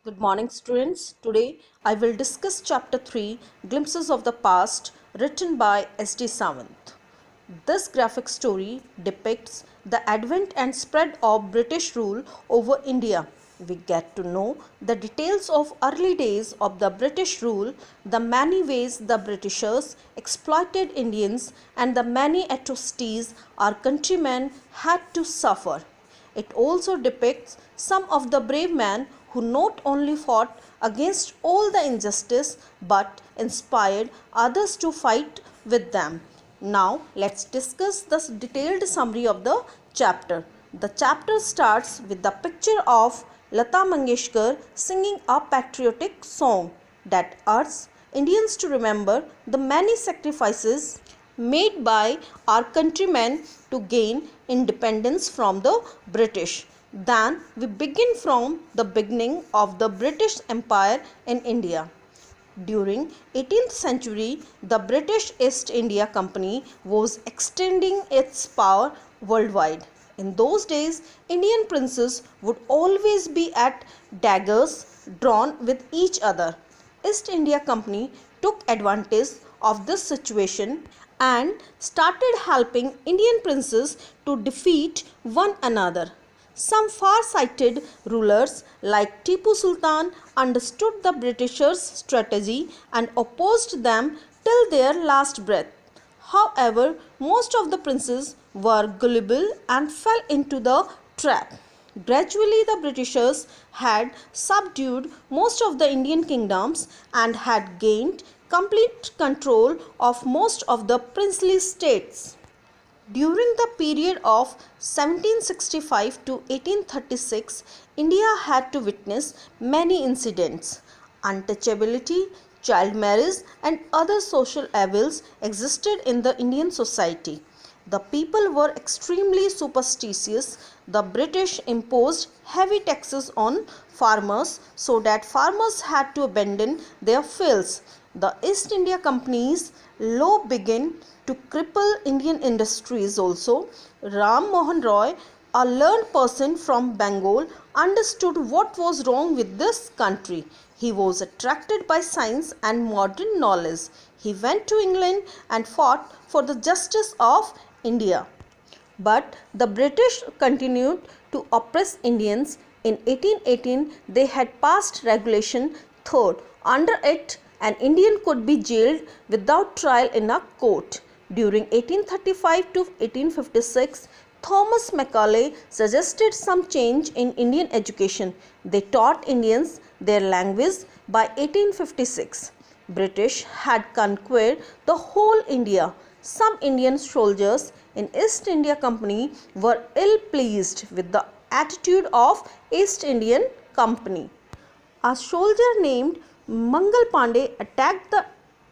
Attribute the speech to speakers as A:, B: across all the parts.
A: Good morning, students. Today I will discuss Chapter 3 Glimpses of the Past, written by S.D. Sawant. This graphic story depicts the advent and spread of British rule over India. We get to know the details of early days of the British rule, the many ways the Britishers exploited Indians, and the many atrocities our countrymen had to suffer. It also depicts some of the brave men who not only fought against all the injustice but inspired others to fight with them. Now let's discuss the detailed summary of the chapter. The chapter starts with the picture of Lata Mangeshkar singing a patriotic song that urges Indians to remember the many sacrifices made by our countrymen to gain independence from the British. Then we begin from the beginning of the British Empire in India. During 18th century, the British East India Company was extending its power worldwide. In those days, Indian princes would always be at daggers drawn with each other. East India Company took advantage of this situation and started helping Indian princes to defeat one another. Some far-sighted rulers like Tipu Sultan understood the Britishers' strategy and opposed them till their last breath. However, most of the princes were gullible and fell into the trap. Gradually, the Britishers had subdued most of the Indian kingdoms and had gained complete control of most of the princely states. During the period of 1765 to 1836, India had to witness many incidents. Untouchability, child marriage, and other social evils existed in the Indian society. The people were extremely superstitious. The British imposed heavy taxes on farmers so that farmers had to abandon their fields. The East India Company's law began to cripple Indian industries also. Ram Mohan Roy, a learned person from Bengal, understood what was wrong with this country. He was attracted by science and modern knowledge. He went to England and fought for the justice of India. But the British continued to oppress Indians. In 1818, they had passed Regulation 3rd. Under it, an Indian could be jailed without trial in a court. During 1835 to 1856, Thomas Macaulay suggested some change in Indian education. They taught Indians their language. By 1856, British had conquered the whole India. Some Indian soldiers in East India Company were ill pleased with the attitude of East Indian Company. A soldier named Mangal Pandey attacked the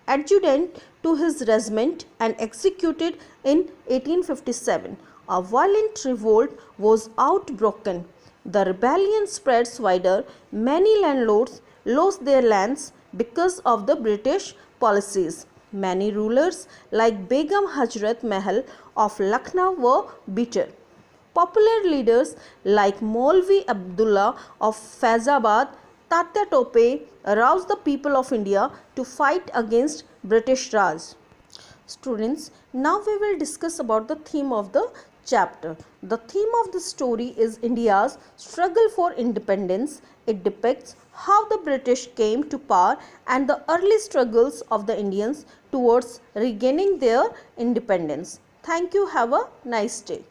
A: adjutant to his regiment and executed in 1857. A violent revolt was outbroken. The rebellion spread wider. Many landlords lost their lands because of the British policies. Many rulers like Begum Hazrat Mahal of Lucknow were bitter. Popular leaders like Maulvi Abdullah of Faizabad, Tatya Tope aroused the people of India to fight against British Raj. Students, now we will discuss about the theme of the chapter. The theme of the story is India's struggle for independence. It depicts how the British came to power and the early struggles of the Indians towards regaining their independence. Thank you. Have a nice day.